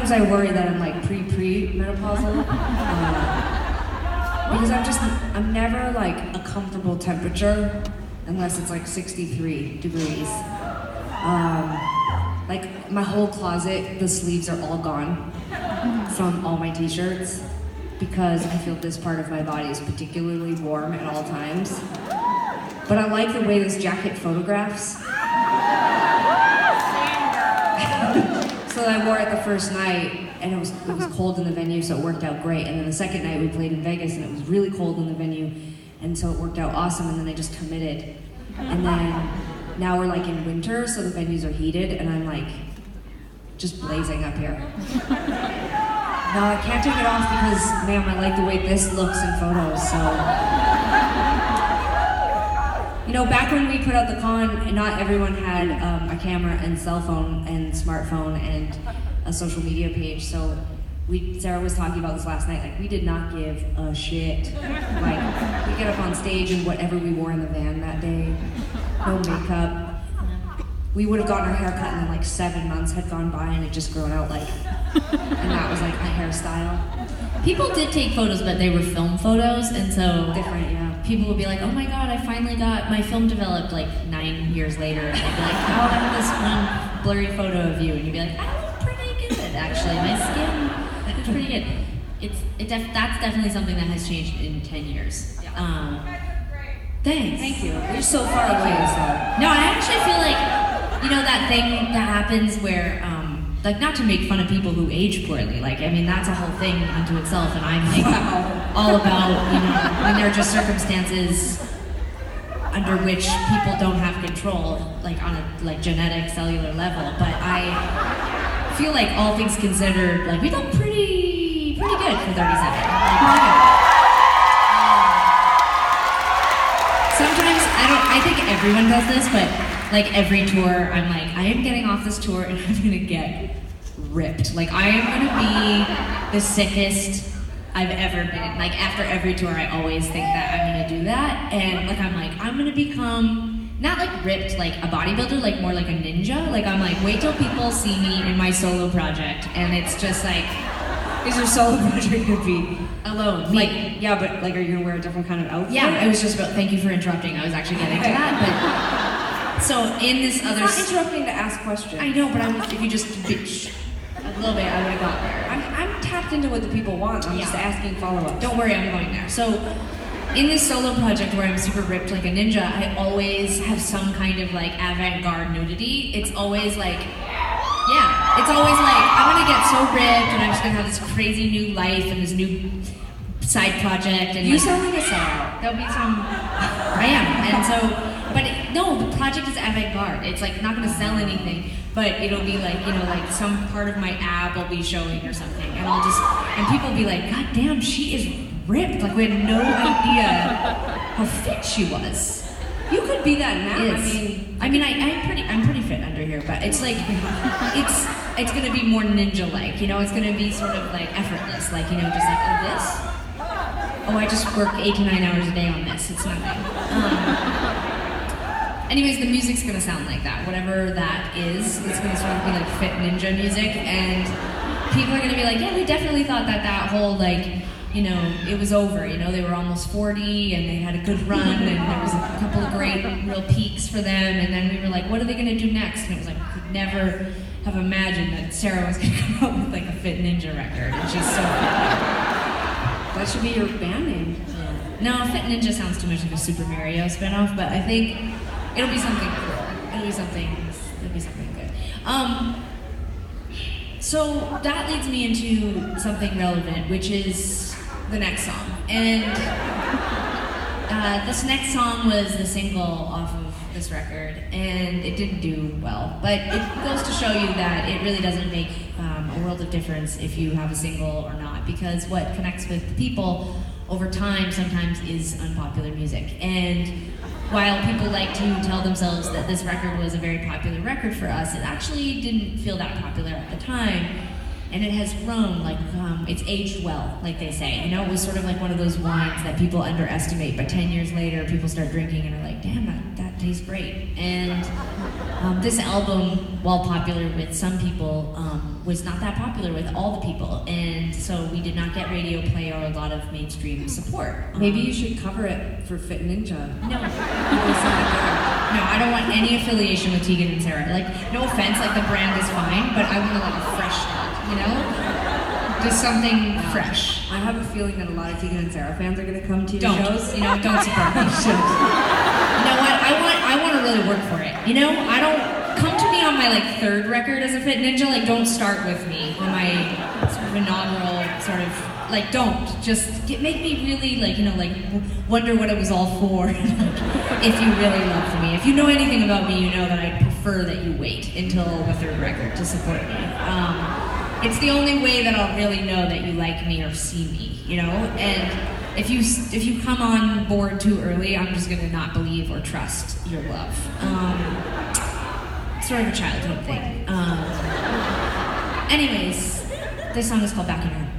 sometimes I worry that I'm like pre-menopausal. Because I'm never like a comfortable temperature unless it's like 63 degrees. Like my whole closet, the sleeves are all gone from all my t-shirts because I feel this part of my body is particularly warm at all times. But I like the way this jacket photographs. So I wore it the first night, and it was cold in the venue, so it worked out great. And then the second night we played in Vegas, and it was really cold in the venue, and so it worked out awesome. And then I just committed. And then now we're like in winter, so the venues are heated, and I'm like just blazing up here. No, I can't take it off because, ma'am, I like the way this looks in photos. So. You know, back when we put out the con, not everyone had a camera and cell phone and smartphone and a social media page. So Sarah was talking about this last night, like we did not give a shit. Like we get up on stage and whatever we wore in the van that day, no makeup. We would have gotten our hair cut and then like 7 months had gone by and it just grown out like, and that was like a hairstyle. People did take photos, but they were film photos, and so different, yeah. People would be like, oh my god, I finally got my film developed like 9 years later. And they'd be like, oh, I have this one blurry photo of you. And you'd be like, I look pretty good, actually. My skin looks pretty good. That's definitely something that has changed in 10 years. Thanks. Thank you. We're so far away, so. No, I actually feel like, you know, that thing that happens where, like, not to make fun of people who age poorly, like, I mean, that's a whole thing unto itself, and I'm like, all about, you know, when there are just circumstances under which people don't have control, like on a like genetic cellular level. But I feel like all things considered, like we look pretty good for 37. Like, pretty good. Sometimes I think everyone does this, but like every tour, I'm like, I am getting off this tour and I'm gonna get ripped. Like I am gonna be the sickest I've ever been. Like after every tour, I always think that I'm gonna do that, and like I'm gonna become not like ripped like a bodybuilder, like more like a ninja. Like I'm like, wait till people see me in my solo project, and it's just like, is your solo project gonna be alone? Like yeah, but like, are you gonna wear a different kind of outfit? Yeah, I was just about. Thank you for interrupting. I was actually getting to that, but. So in this other... It's not interrupting to ask questions. I know, but if you just bitch a little bit, I would have got there. I'm tapped into what the people want. I'm just asking follow-up. Don't worry, I'm going there. So in this solo project where I'm super ripped like a ninja, I always have some kind of like avant-garde nudity. It's always like, yeah, it's always like, I'm gonna get so ripped and I'm just gonna have this crazy new life and this new side project. And you like, sound like a sellout. There'll be some, I am, and so, no, the project is avant-garde. It's like not gonna sell anything, but it'll be like, you know, like some part of my ab will be showing or something, and people will be like, God damn, she is ripped. Like we had no idea how fit she was. You could be that now. I'm pretty fit under here, but it's like, it's gonna be more ninja-like, you know, it's gonna be sort of like effortless, like, you know, just like, oh, this? Oh, I just work 8 to 9 hours a day on this, it's nothing. Anyways, the music's gonna sound like that, whatever that is. It's gonna sort of be like fit ninja music, and people are gonna be like, yeah, we definitely thought that whole like, you know, it was over, you know, they were almost 40 and they had a good run and there was a couple of great real peaks for them, and then we were like, what are they gonna do next? And it was like, we could never have imagined that Sarah was gonna come out with like a Fit Ninja record, and she's so fit. That should be your band name. No, Fit Ninja sounds too much like a Super Mario spinoff, but I think it'll be something cool. It'll be something good. So that leads me into something relevant, which is the next song. And this next song was the single off of this record, and it didn't do well. But it goes to show you that it really doesn't make a world of difference if you have a single or not, because what connects with the people over time sometimes is unpopular music. And while people like to tell themselves that this record was a very popular record for us, it actually didn't feel that popular at the time. And it has grown, like, it's aged well, like they say. You know, it was sort of like one of those wines that people underestimate, but 10 years later, people start drinking and are like, damn, that tastes great. And This album, while popular with some people, was not that popular with all the people, and so we did not get radio play or a lot of mainstream support. Maybe you should cover it for Fit Ninja. No. No, I don't want any affiliation with Tegan and Sara. Like, no offense, like the brand is fine, but I want like a fresh start, you know? Just something fresh. I have a feeling that a lot of Tegan and Sara fans are gonna come to your shows. You know, don't support me. You know what? I want to really work for it. You know, I don't come to me on my like third record as a Fit Ninja. Like, don't start with me on my sort of inaugural sort of like. Don't just make me really like, you know, like wonder what it was all for. If you really love me, if you know anything about me, you know that I prefer that you wait until the third record to support me. It's the only way that I'll really know that you like me or see me, you know? And if you come on board too early, I'm just gonna not believe or trust your love. Sort of a childhood thing. Anyways, this song is called Back in Your Heart.